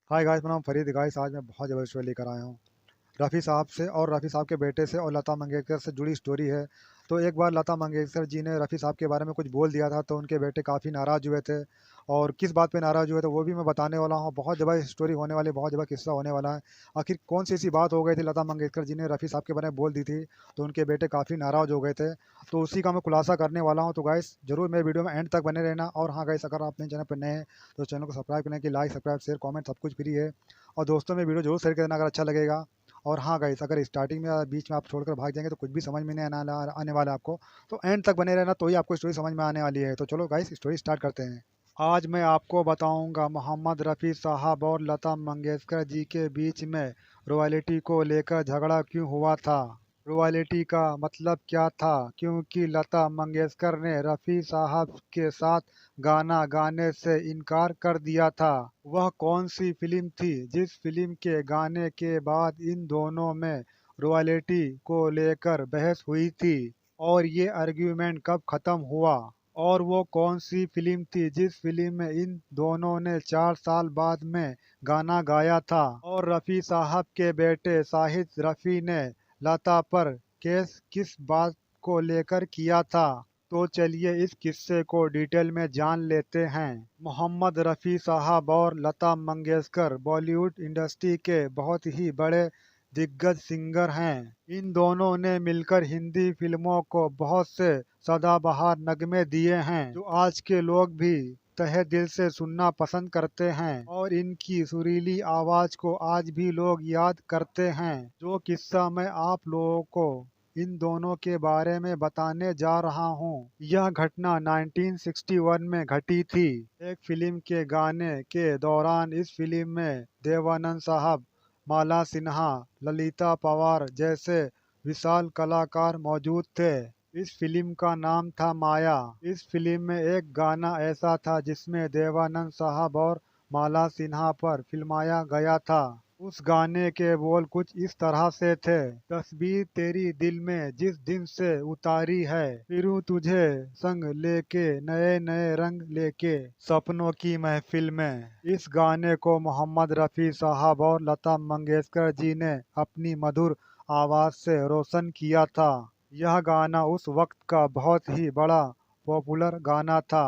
Hi guys, मेरा नाम Farid guys. आज मैं बहुत ज़बरदस्त स्टोरी लेकर आया हूँ। रफ़ी साहब से और रफ़ी साहब के बेटे से और लता मंगेशकर से जुड़ी स्टोरी है। तो एक बार लता मंगेशकर जी ने रफ़ी साहब के बारे में कुछ बोल दिया था, तो उनके बेटे काफ़ी नाराज़ हुए थे। और किस बात पे नाराज़ हुए थे वो भी मैं बताने वाला हूँ। बहुत ज़बरदस्त स्टोरी होने वाली है, बहुत ज़बरदस्त किस्सा होने वाला है। आखिर कौन सी ऐसी बात हो गई थी, लता मंगेशकर जी ने रफ़ी साहब के बारे में बोल दी थी, तो उनके बेटे काफ़ी नाराज़ हो गए थे। तो उसी का मैं खुलासा करने वाला हूँ। तो गाइस ज़रूर मेरे वीडियो में एंड तक बने रहना। और हाँ गाइस, अगर आप मेरे चैनल पर नए हैं तो चैनल को सब्सक्राइब करने की, लाइक सब्सक्राइब शेयर कमेंट सब कुछ फ्री है। और दोस्तों में वीडियो जरूर शेयर कर देना अगर अच्छा लगेगा। और हाँ गाइस, अगर स्टार्टिंग में या बीच में आप छोड़कर भाग जाएंगे तो कुछ भी समझ में नहीं आने वाला है आपको। तो एंड तक बने रहना, तो ही आपको स्टोरी समझ में आने वाली है। तो चलो गाइस, स्टोरी स्टार्ट करते हैं। आज मैं आपको बताऊंगा मोहम्मद रफ़ी साहब और लता मंगेशकर जी के बीच में रॉयल्टी को लेकर झगड़ा क्यों हुआ था। रॉयल्टी का मतलब क्या था, क्योंकि लता मंगेशकर ने रफ़ी साहब के साथ गाना गाने से इनकार कर दिया था। वह कौन सी फिल्म थी जिस फिल्म के गाने के बाद इन दोनों में रॉयल्टी को लेकर बहस हुई थी, और ये आर्ग्यूमेंट कब खत्म हुआ। और वो कौन सी फिल्म थी जिस फिल्म में इन दोनों ने 4 साल बाद में गाना गाया था। और रफ़ी साहब के बेटे शाहिद रफ़ी ने लता पर केस किस बात को लेकर किया था। तो चलिए इस किस्से को डिटेल में जान लेते हैं। मोहम्मद रफ़ी साहब और लता मंगेशकर बॉलीवुड इंडस्ट्री के बहुत ही बड़े दिग्गज सिंगर हैं। इन दोनों ने मिलकर हिंदी फिल्मों को बहुत से सदाबहार नगमे दिए हैं, जो आज के लोग भी तहे दिल से सुनना पसंद करते हैं। और इनकी सुरीली आवाज को आज भी लोग याद करते हैं। जो किस्सा मैं आप लोगों को इन दोनों के बारे में बताने जा रहा हूँ, यह घटना 1961 में घटी थी। एक फिल्म के गाने के दौरान इस फिल्म में देवानंद साहब, माला सिन्हा, ललिता पवार जैसे विशाल कलाकार मौजूद थे। इस फिल्म का नाम था माया। इस फिल्म में एक गाना ऐसा था जिसमें देवानंद साहब और माला सिन्हा पर फिल्माया गया था। उस गाने के बोल कुछ इस तरह से थे। तस्वीर तेरी दिल में जिस दिन से उतारी है, फिरूं तुझे संग लेके नए नए रंग लेके सपनों की महफिल में। इस गाने को मोहम्मद रफ़ी साहब और लता मंगेशकर जी ने अपनी मधुर आवाज से रोशन किया था। यह गाना उस वक्त का बहुत ही बड़ा पॉपुलर गाना था।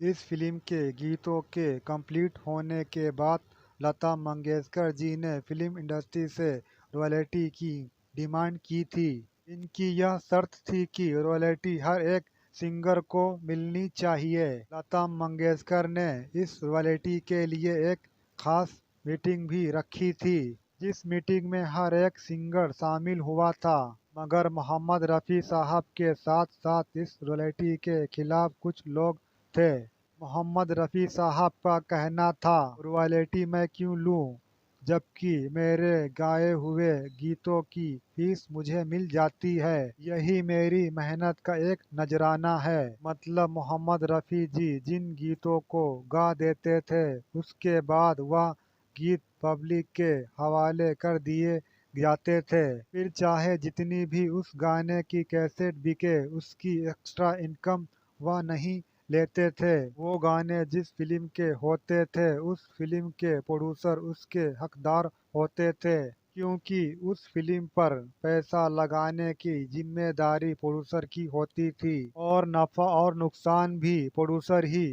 इस फिल्म के गीतों के कंप्लीट होने के बाद लता मंगेशकर जी ने फिल्म इंडस्ट्री से रॉयल्टी की डिमांड की थी। इनकी यह शर्त थी कि रॉयल्टी हर एक सिंगर को मिलनी चाहिए। लता मंगेशकर ने इस रॉयल्टी के लिए एक खास मीटिंग भी रखी थी, जिस मीटिंग में हर एक सिंगर शामिल हुआ था। मगर मोहम्मद रफ़ी साहब के साथ साथ इस रॉयल्टी के खिलाफ कुछ लोग थे। मोहम्मद रफ़ी साहब का कहना था, रॉयल्टी मैं क्यों लूं, जबकि मेरे गाए हुए गीतों की फीस मुझे मिल जाती है। यही मेरी मेहनत का एक नजराना है। मतलब मोहम्मद रफ़ी जी जिन गीतों को गा देते थे, उसके बाद वह गीत पब्लिक के हवाले कर दिए जाते थे। फिर चाहे जितनी भी उस गाने की कैसेट बिके, उसकी एक्स्ट्रा इनकम वह नहीं लेते थे। वो गाने जिस फिल्म के होते थे, उस फिल्म के प्रोड्यूसर उसके हकदार होते थे, क्योंकि उस फिल्म पर पैसा लगाने की जिम्मेदारी प्रोड्यूसर की होती थी। और नफा और नुकसान भी प्रोड्यूसर ही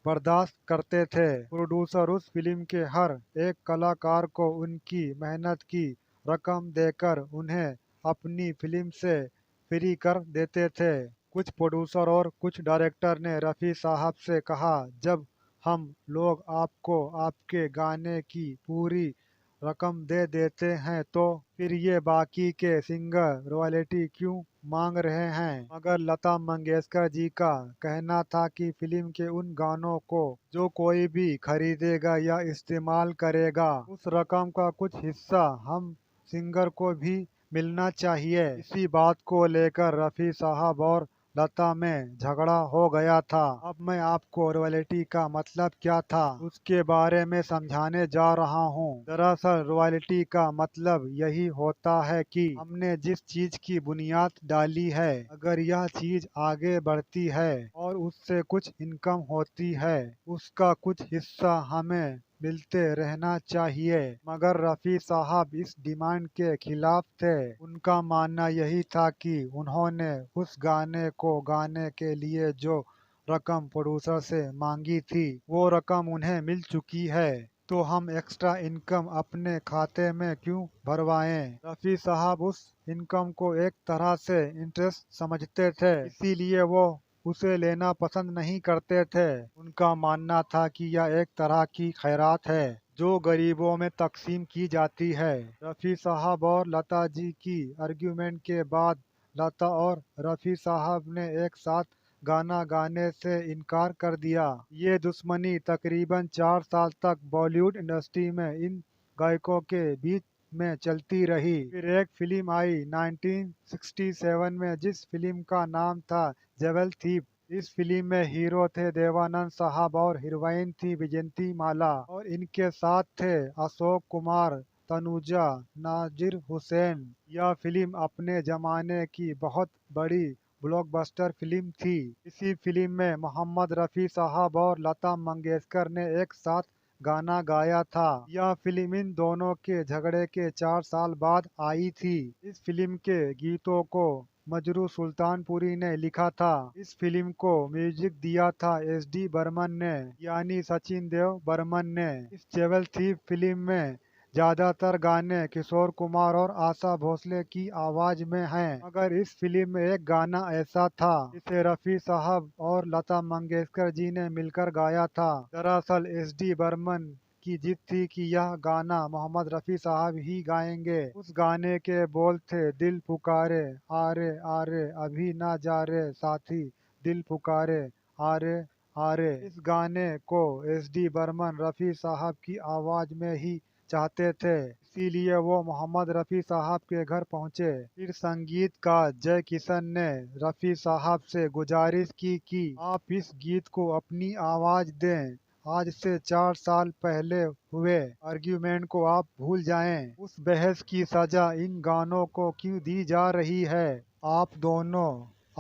बर्दाश्त करते थे। प्रोड्यूसर उस फिल्म के हर एक कलाकार को उनकी मेहनत की रकम देकर उन्हें अपनी फिल्म से फ्री कर देते थे। कुछ प्रोड्यूसर और कुछ डायरेक्टर ने रफ़ी साहब से कहा, जब हम लोग आपको आपके गाने की पूरी रकम दे देते हैं, तो फिर ये बाकी के सिंगर रॉयल्टी क्यों मांग रहे हैं। मगर लता मंगेशकर जी का कहना था कि फिल्म के उन गानों को जो कोई भी खरीदेगा या इस्तेमाल करेगा, उस रकम का कुछ हिस्सा हम सिंगर को भी मिलना चाहिए। इसी बात को लेकर रफ़ी साहब और लता में झगड़ा हो गया था। अब मैं आपको रॉयल्टी का मतलब क्या था उसके बारे में समझाने जा रहा हूँ। दरअसल रॉयल्टी का मतलब यही होता है कि हमने जिस चीज की बुनियाद डाली है, अगर यह चीज आगे बढ़ती है और उससे कुछ इनकम होती है, उसका कुछ हिस्सा हमें मिलते रहना चाहिए, मगर रफ़ी साहब इस डिमांड के खिलाफ थे। उनका मानना यही था कि उन्होंने उस गाने को गाने के लिए जो रकम प्रोड्यूसर से मांगी थी वो रकम उन्हें मिल चुकी है, तो हम एक्स्ट्रा इनकम अपने खाते में क्यों भरवाएं। रफ़ी साहब उस इनकम को एक तरह से इंटरेस्ट समझते थे, इसीलिए वो उसे लेना पसंद नहीं करते थे। उनका मानना था कि यह एक तरह की खैरात है जो गरीबों में तकसीम की जाती है। रफ़ी साहब और लता जी की आर्ग्यूमेंट के बाद लता और रफ़ी साहब ने एक साथ गाना गाने से इनकार कर दिया। ये दुश्मनी तकरीबन 4 साल तक बॉलीवुड इंडस्ट्री में इन गायकों के बीच में चलती रही। फिर एक फिल्म आई 1967 में, जिस फिल्म का नाम था जेवल थीप। इस फिल्म में हीरो थे देवानंद साहब और हीरोइन थी विजयंती माला, और इनके साथ थे अशोक कुमार, तनुजा, नाजिर हुसैन। यह फिल्म अपने जमाने की बहुत बड़ी ब्लॉकबस्टर फिल्म थी। इसी फिल्म में मोहम्मद रफ़ी साहब और लता मंगेशकर ने एक साथ गाना गाया था। यह फिल्म इन दोनों के झगड़े के 4 साल बाद आई थी। इस फिल्म के गीतों को मजरू सुल्तानपुरी ने लिखा था। इस फिल्म को म्यूजिक दिया था एस.डी. बर्मन ने, यानी सचिन देव बर्मन ने। इस जेवल थीप फिल्म में ज्यादातर गाने किशोर कुमार और आशा भोसले की आवाज में हैं, मगर इस फिल्म में एक गाना ऐसा था जिसे रफ़ी साहब और लता मंगेशकर जी ने मिलकर गाया था। दरअसल एस.डी. बर्मन की जिद थी कि यह गाना मोहम्मद रफ़ी साहब ही गाएंगे। उस गाने के बोल थे, दिल पुकारे आरे आरे अभी ना जा रे साथी, दिल पुकारे आरे आरे। इस गाने को एस.डी. बर्मन रफ़ी साहब की आवाज में ही चाहते थे, इसीलिए वो मोहम्मद रफ़ी साहब के घर पहुंचे। फिर संगीतकार जय किशन ने रफ़ी साहब से गुजारिश की कि आप इस गीत को अपनी आवाज दें। आज से 4 साल पहले हुए आर्ग्यूमेंट को आप भूल जाएं। उस बहस की सजा इन गानों को क्यों दी जा रही है। आप दोनों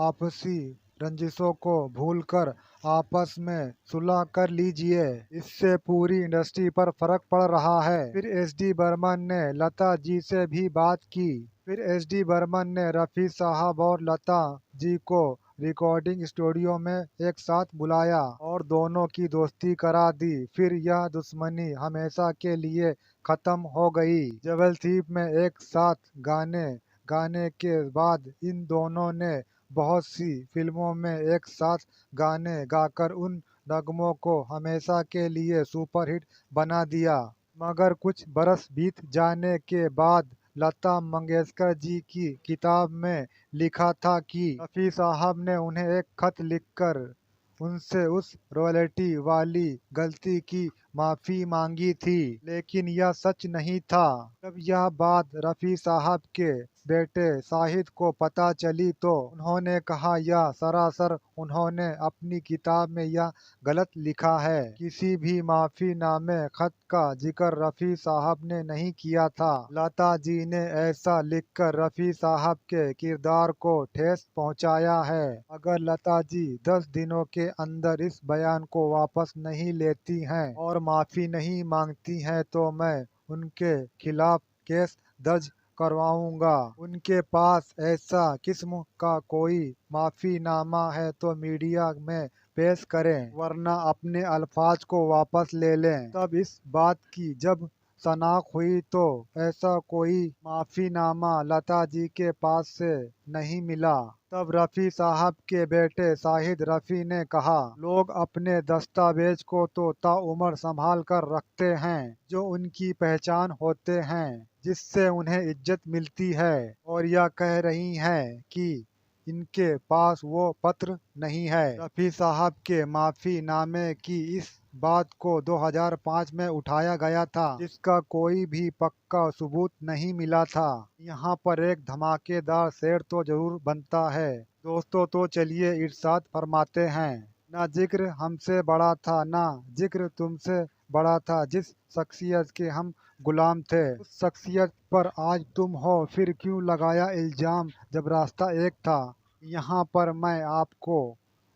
आपसी रंजिशों को भूलकर आपस में सुलह कर लीजिए, इससे पूरी इंडस्ट्री पर फर्क पड़ रहा है। फिर एस.डी. बर्मन ने लता जी से भी बात की। फिर एस.डी. बर्मन ने रफ़ी साहब और लता जी को रिकॉर्डिंग स्टूडियो में एक साथ बुलाया और दोनों की दोस्ती करा दी। फिर यह दुश्मनी हमेशा के लिए खत्म हो गई। जबल थीप में एक साथ गाने गाने के बाद इन दोनों ने बहुत सी फिल्मों में एक साथ गाने गाकर उन नगमों को हमेशा के लिए सुपरहिट बना दिया। मगर कुछ बरस बीत जाने के बाद लता मंगेशकर जी की किताब में लिखा था कि रफ़ी साहब ने उन्हें एक खत लिखकर उनसे उस रॉयल्टी वाली गलती की माफी मांगी थी, लेकिन यह सच नहीं था। जब यह बात रफ़ी साहब के बेटे शाहिद को पता चली तो उन्होंने कहा यह सरासर उन्होंने अपनी किताब में यह गलत लिखा है। किसी भी माफीनामे खत का जिक्र रफ़ी साहब ने नहीं किया था। लता जी ने ऐसा लिखकर रफ़ी साहब के किरदार को ठेस पहुंचाया है। अगर लता जी 10 दिनों के अंदर इस बयान को वापस नहीं लेती हैं और माफी नहीं मांगती हैं तो मैं उनके खिलाफ केस दर्ज करवाऊंगा। उनके पास ऐसा किस्म का कोई माफीनामा है तो मीडिया में पेश करें, वरना अपने अल्फाज को वापस ले लें। तब इस बात की जब शनाख्त हुई तो ऐसा कोई माफीनामा लता जी के पास से नहीं मिला। तब रफ़ी साहब के बेटे शाहिद रफ़ी ने कहा, लोग अपने दस्तावेज को तो ताउम्र संभाल कर रखते हैं जो उनकी पहचान होते हैं, जिससे उन्हें इज्जत मिलती है, और यह कह रही हैं कि इनके पास वो पत्र नहीं है। रफ़ी साहब के माफी नामे की इस बात को 2005 में उठाया गया था, जिसका कोई भी पक्का सबूत नहीं मिला था। यहाँ पर एक धमाकेदार शेर तो जरूर बनता है दोस्तों, तो चलिए इरशाद फरमाते हैं। ना जिक्र हमसे बड़ा था, ना जिक्र तुमसे बड़ा था, जिस शख्सियत के हम गुलाम थे उस शख्सियत पर आज तुम हो, फिर क्यों लगाया इल्जाम जब रास्ता एक था। यहाँ पर मैं आपको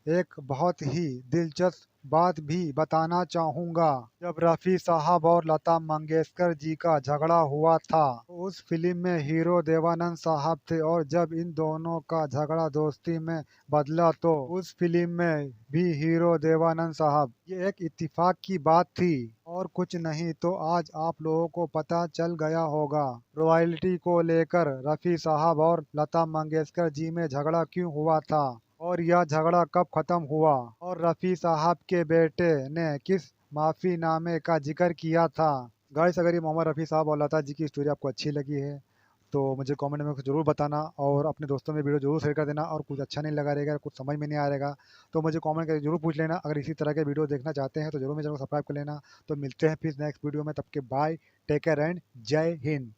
एक बहुत ही दिलचस्प बात भी बताना चाहूँगा। जब रफ़ी साहब और लता मंगेशकर जी का झगड़ा हुआ था, तो उस फ़िल्म में हीरो देवानंद साहब थे और जब इन दोनों का झगड़ा दोस्ती में बदला तो उस फ़िल्म में भी हीरो देवानंद साहब। ये एक इत्तेफ़ाक की बात थी और कुछ नहीं तो आज आप लोगों को पता चल गया होगा। रॉयल्टी को लेकर रफ़ी साहब और लता मंगेशकर जी में झगड़ा क्यों हुआ था और यह झगड़ा कब खत्म हुआ और रफ़ी साहब के बेटे ने किस माफीनामे का जिक्र किया था। गाइस, अगर ये मोहम्मद रफ़ी साहब और लता जी की स्टोरी आपको अच्छी लगी है तो मुझे कमेंट में ज़रूर बताना और अपने दोस्तों में वीडियो ज़रूर शेयर कर देना। और कुछ अच्छा नहीं लगा रहेगा, कुछ समझ में नहीं आ रहेगा तो मुझे कमेंट करके ज़रूर पूछ लेना। अगर इसी तरह के वीडियो देखना चाहते हैं तो ज़रूर मेरे चैनल को सब्सक्राइब कर लेना। तो मिलते हैं फिर नेक्स्ट वीडियो में, तब के बाय, टेक केयर एंड जय हिंद।